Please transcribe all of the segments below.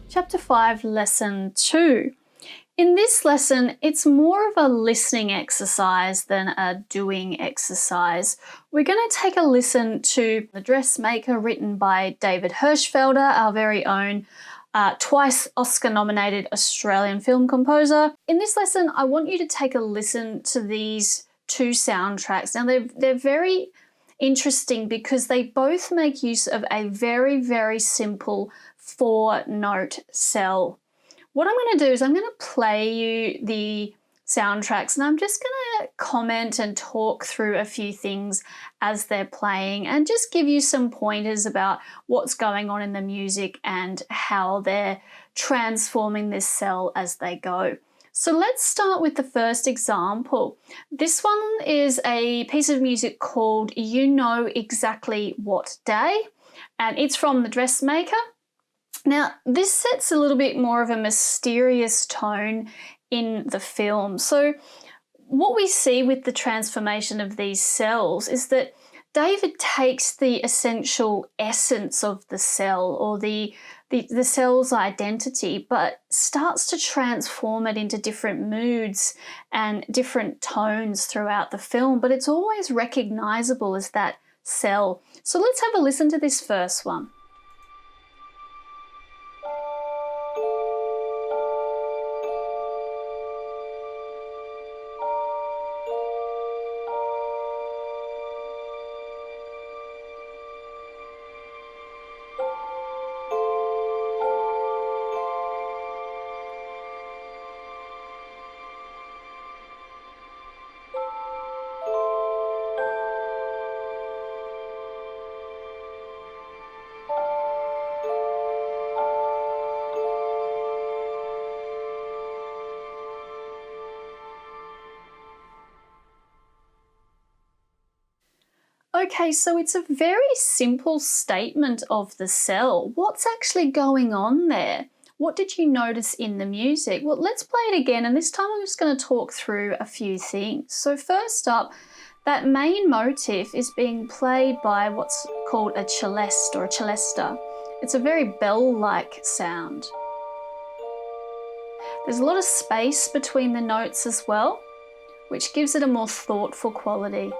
Chapter 5, Lesson 2. In this lesson, it's more of a listening exercise than a doing exercise. We're going to take a listen to The Dressmaker, written by David Hirschfelder, our very own twice Oscar-nominated Australian film composer. In this lesson, I want you to take a listen to these two soundtracks. Now, they're very interesting because they both make use of a very, very simple 4-note cell. What I'm going to do is I'm going to play you the soundtracks and I'm just going to comment and talk through a few things as they're playing and just give you some pointers about what's going on in the music and how they're transforming this cell as they go. So let's start with the first example. This one is a piece of music called You Know Exactly What Day, and it's from The Dressmaker. Now, this sets a little bit more of a mysterious tone in the film. So what we see with the transformation of these cells is that David takes the essential essence of the cell or the cell's identity, but starts to transform it into different moods and different tones throughout the film, but it's always recognizable as that cell. So let's have a listen to this first one. Okay, so it's a very simple statement of the cell. What's actually going on there? What did you notice in the music? Well, let's play it again, and this time I'm just going to talk through a few things. So first up, that main motif is being played by what's called a celeste or a celesta. It's a very bell-like sound. There's a lot of space between the notes as well, which gives it a more thoughtful quality.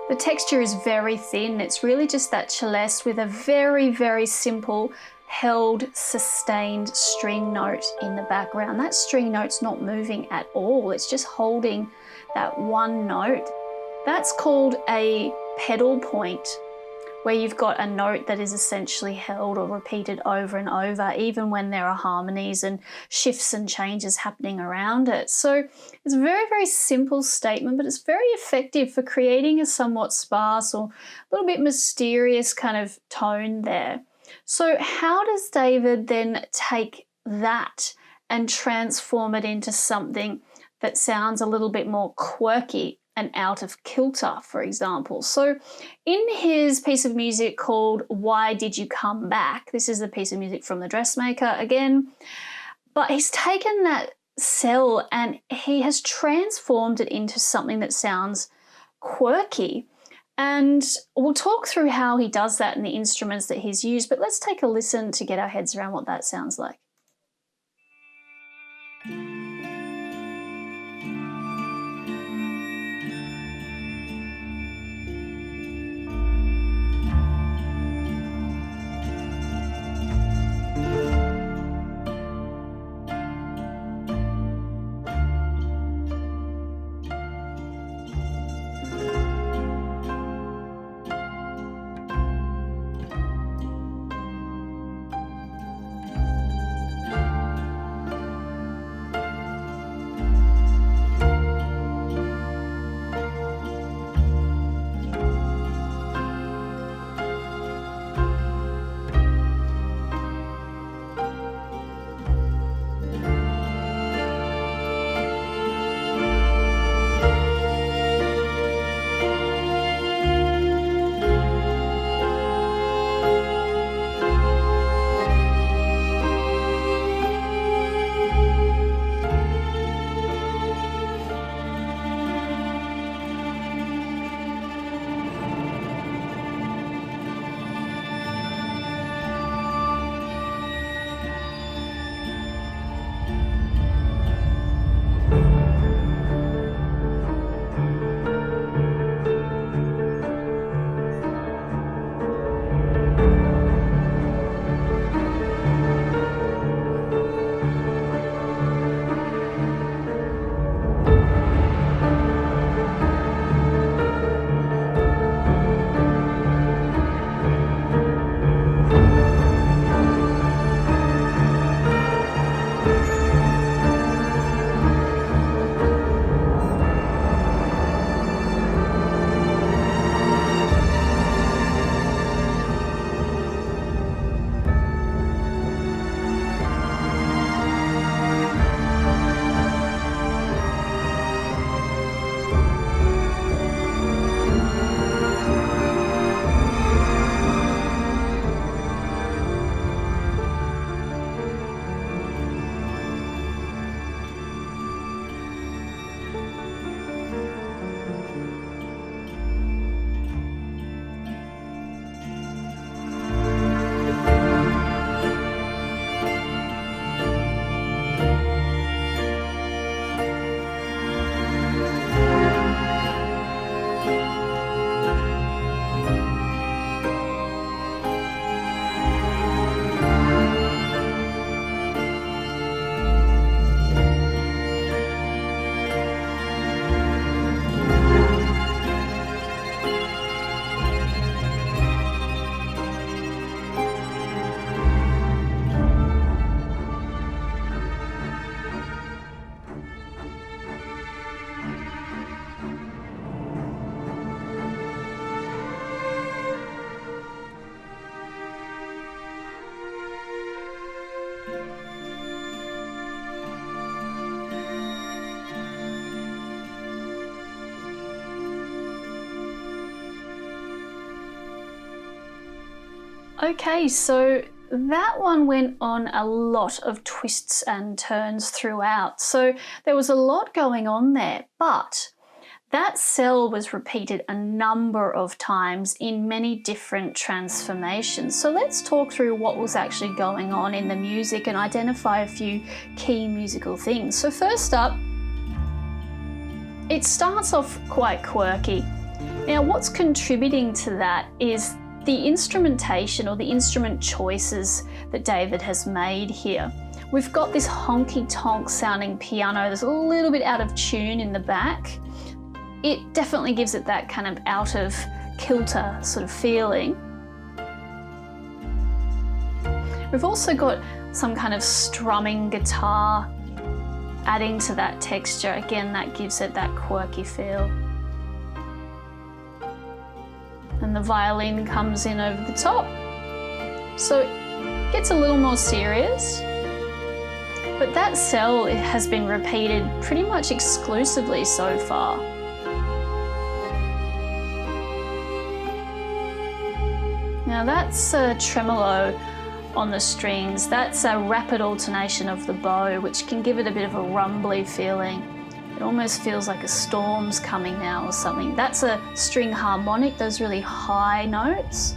The texture is very thin. It's really just that celeste with a very, very simple held, sustained string note in the background. That string note's not moving at all. It's just holding that one note. That's called a pedal point, where you've got a note that is essentially held or repeated over and over, even when there are harmonies and shifts and changes happening around it. So it's a very, very simple statement, but it's very effective for creating a somewhat sparse or a little bit mysterious kind of tone there. So how does David then take that and transform it into something that sounds a little bit more quirky and out of kilter, for example? So in his piece of music called Why Did You Come Back, this is a piece of music from The Dressmaker again, but he's taken that cell and he has transformed it into something that sounds quirky. And we'll talk through how he does that and the instruments that he's used, but let's take a listen to get our heads around what that sounds like. Okay, so that one went on a lot of twists and turns throughout. So there was a lot going on there, but that cell was repeated a number of times in many different transformations. So let's talk through what was actually going on in the music and identify a few key musical things. So first up, it starts off quite quirky. Now, what's contributing to that is the instrumentation or the instrument choices that David has made here. We've got this honky-tonk sounding piano that's a little bit out of tune in the back. It definitely gives it that kind of out of kilter sort of feeling. We've also got some kind of strumming guitar adding to that texture. Again, that gives it that quirky feel. And the violin comes in over the top. So it gets a little more serious. But that cell has been repeated pretty much exclusively so far. Now that's a tremolo on the strings. That's a rapid alternation of the bow, which can give it a bit of a rumbly feeling. It almost feels like a storm's coming now or something. That's a string harmonic, those really high notes.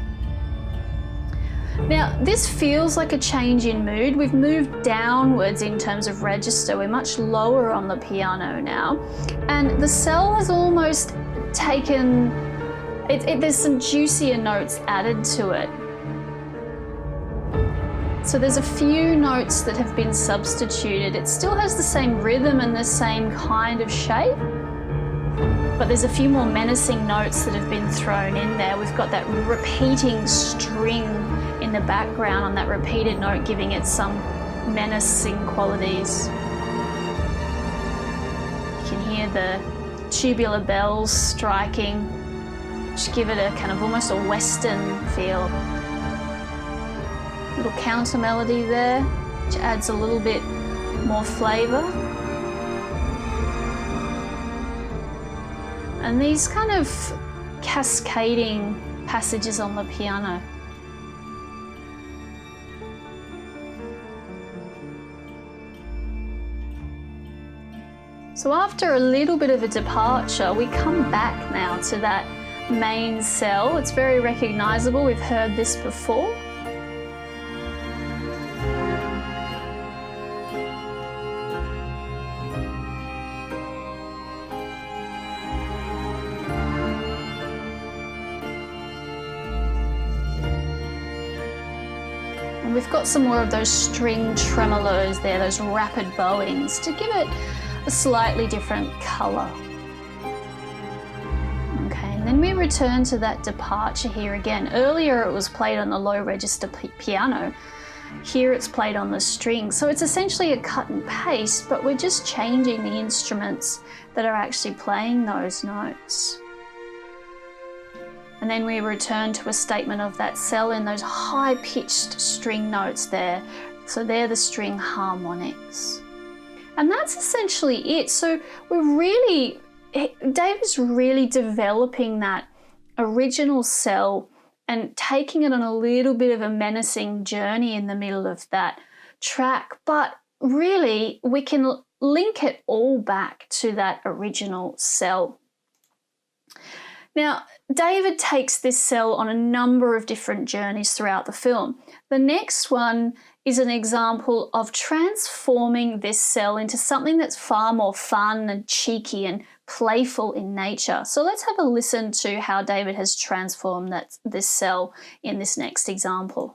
Now, this feels like a change in mood. We've moved downwards in terms of register. We're much lower on the piano now. And the cell has almost taken, there's some juicier notes added to it. So there's a few notes that have been substituted. It still has the same rhythm and the same kind of shape, but there's a few more menacing notes that have been thrown in there. We've got that repeating string in the background on that repeated note, giving it some menacing qualities. You can hear the tubular bells striking, which give it a kind of almost a Western feel. Little counter melody there, which adds a little bit more flavour. And these kind of cascading passages on the piano. So after a little bit of a departure, we come back now to that main cell. It's very recognisable, we've heard this before. And we've got some more of those string tremolos there, those rapid bowings, to give it a slightly different colour. Okay, and then we return to that departure here again. Earlier it was played on the low register piano. Here it's played on the string. So it's essentially a cut and paste, but we're just changing the instruments that are actually playing those notes. And then we return to a statement of that cell in those high-pitched string notes there. So they're the string harmonics. And that's essentially it. So David's really developing that original cell and taking it on a little bit of a menacing journey in the middle of that track. But really, we can link it all back to that original cell. Now, David takes this cell on a number of different journeys throughout the film. The next one is an example of transforming this cell into something that's far more fun and cheeky and playful in nature. So let's have a listen to how David has transformed this cell in this next example.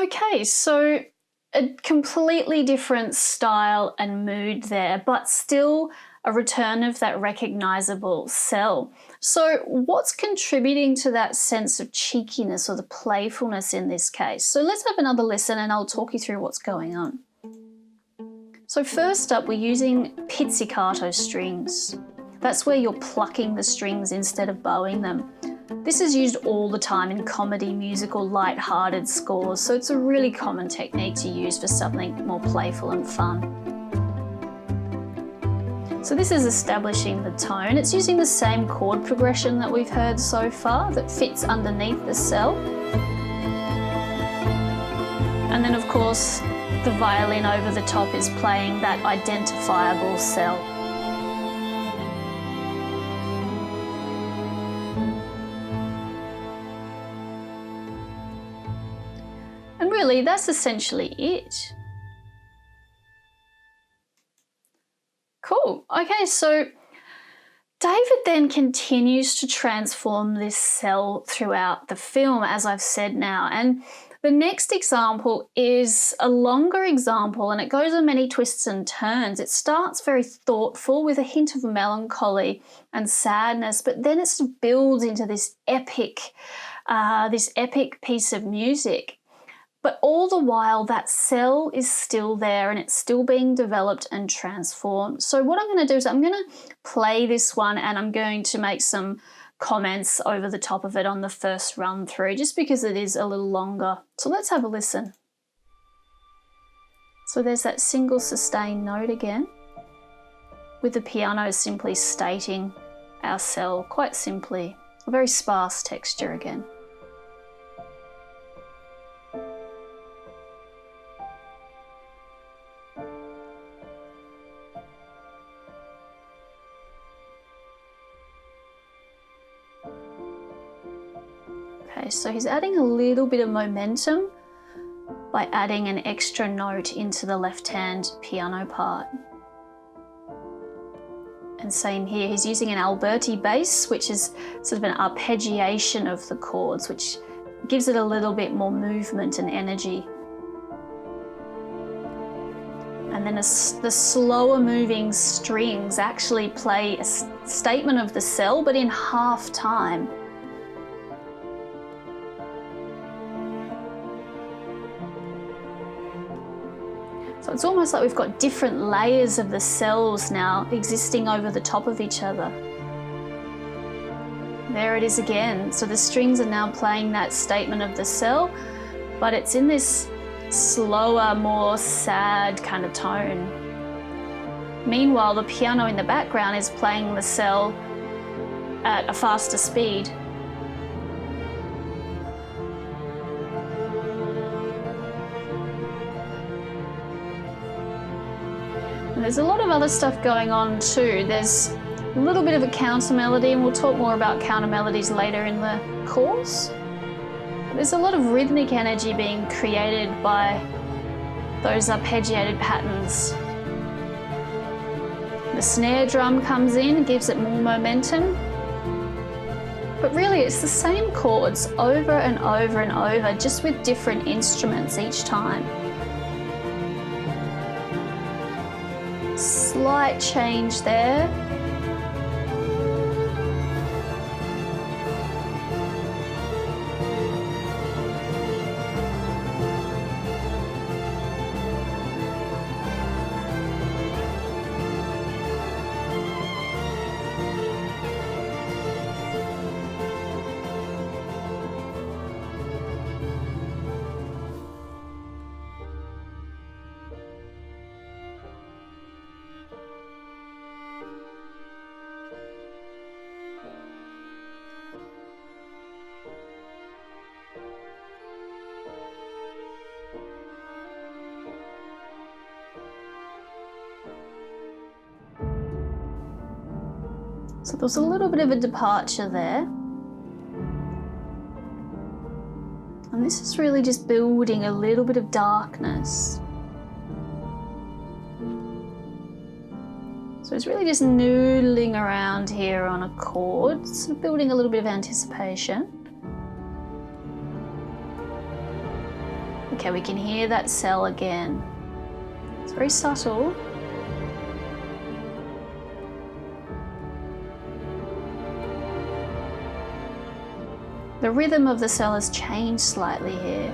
Okay, so a completely different style and mood there, but still a return of that recognizable cell. So what's contributing to that sense of cheekiness or the playfulness in this case? So let's have another listen and I'll talk you through what's going on. So first up, we're using pizzicato strings. That's where you're plucking the strings instead of bowing them. This is used all the time in comedy, musical, light-hearted scores, so it's a really common technique to use for something more playful and fun. So this is establishing the tone. It's using the same chord progression that we've heard so far that fits underneath the cell. And then of course, the violin over the top is playing that identifiable cell. And really, that's essentially it. Cool. Okay, so David then continues to transform this cell throughout the film, as I've said now. And the next example is a longer example, and it goes on many twists and turns. It starts very thoughtful with a hint of melancholy and sadness, but then it sort of builds into this epic piece of music. But all the while, that cell is still there and it's still being developed and transformed. So what I'm going to do is I'm going to play this one and I'm going to make some comments over the top of it on the first run through, just because it is a little longer. So let's have a listen. So there's that single sustained note again, with the piano simply stating our cell quite simply. A very sparse texture again. Okay, so he's adding a little bit of momentum by adding an extra note into the left-hand piano part. And same here, he's using an Alberti bass, which is sort of an arpeggiation of the chords, which gives it a little bit more movement and energy. And then the slower moving strings actually play a statement of the cell, but in half time. So it's almost like we've got different layers of the cells now existing over the top of each other. There it is again. So the strings are now playing that statement of the cell, but it's in this slower, more sad kind of tone. Meanwhile, the piano in the background is playing the cell at a faster speed. There's a lot of other stuff going on too. There's a little bit of a counter melody, and we'll talk more about counter melodies later in the course. But there's a lot of rhythmic energy being created by those arpeggiated patterns. The snare drum comes in and gives it more momentum. But really it's the same chords over and over and over, just with different instruments each time. Slight change there. So there's a little bit of a departure there. And this is really just building a little bit of darkness. So it's really just noodling around here on a chord, sort of building a little bit of anticipation. Okay, we can hear that cell again. It's very subtle. The rhythm of the cell has changed slightly here.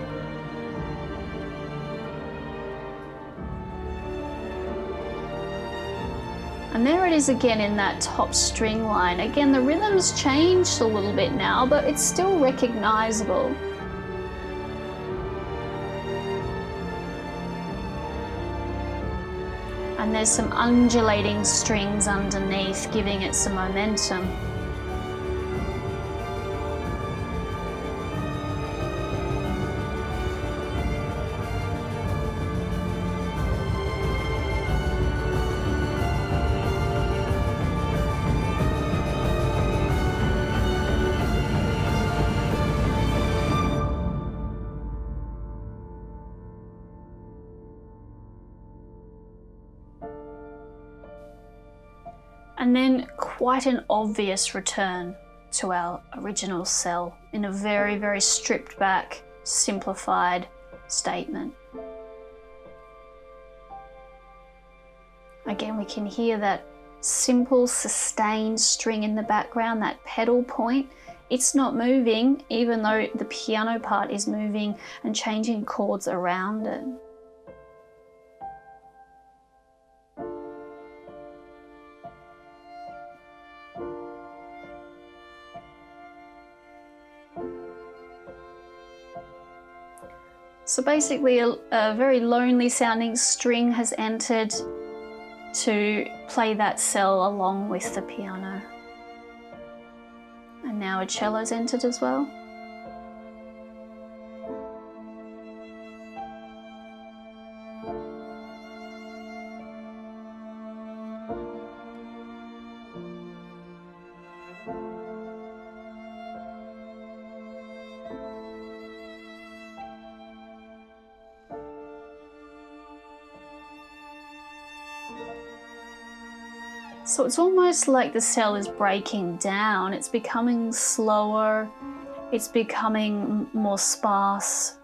And there it is again in that top string line. Again, the rhythm's changed a little bit now, but it's still recognizable. And there's some undulating strings underneath, giving it some momentum. And then quite an obvious return to our original cell in a very, very stripped back, simplified statement. Again, we can hear that simple sustained string in the background, that pedal point. It's not moving, even though the piano part is moving and changing chords around it. So basically a very lonely sounding string has entered to play that cell along with the piano. And now a cello's entered as well. So it's almost like the cell is breaking down. It's becoming slower. It's becoming more sparse.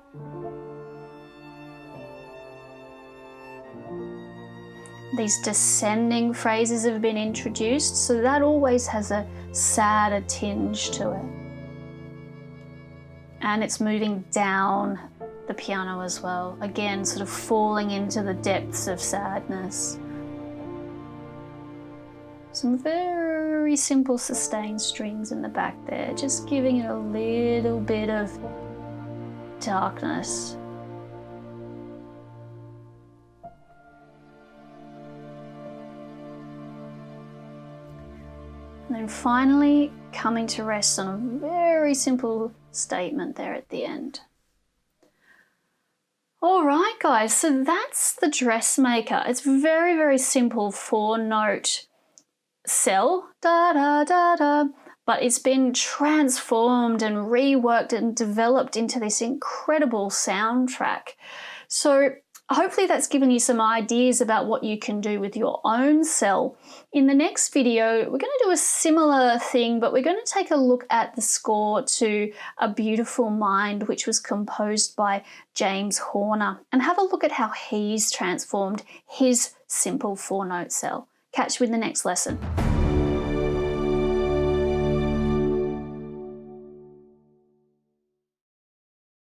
These descending phrases have been introduced, so that always has a sadder tinge to it. And it's moving down the piano as well. Again, sort of falling into the depths of sadness. Some very simple sustained strings in the back there, just giving it a little bit of darkness. And then finally coming to rest on a very simple statement there at the end. All right, guys, so that's the Dressmaker. It's very, very simple 4-note cell, da da da da, but it's been transformed and reworked and developed into this incredible soundtrack. So hopefully that's given you some ideas about what you can do with your own cell. In the next video, we're going to do a similar thing, but we're going to take a look at the score to A Beautiful Mind, which was composed by James Horner, and have a look at how he's transformed his simple 4-note cell. Catch you in the next lesson.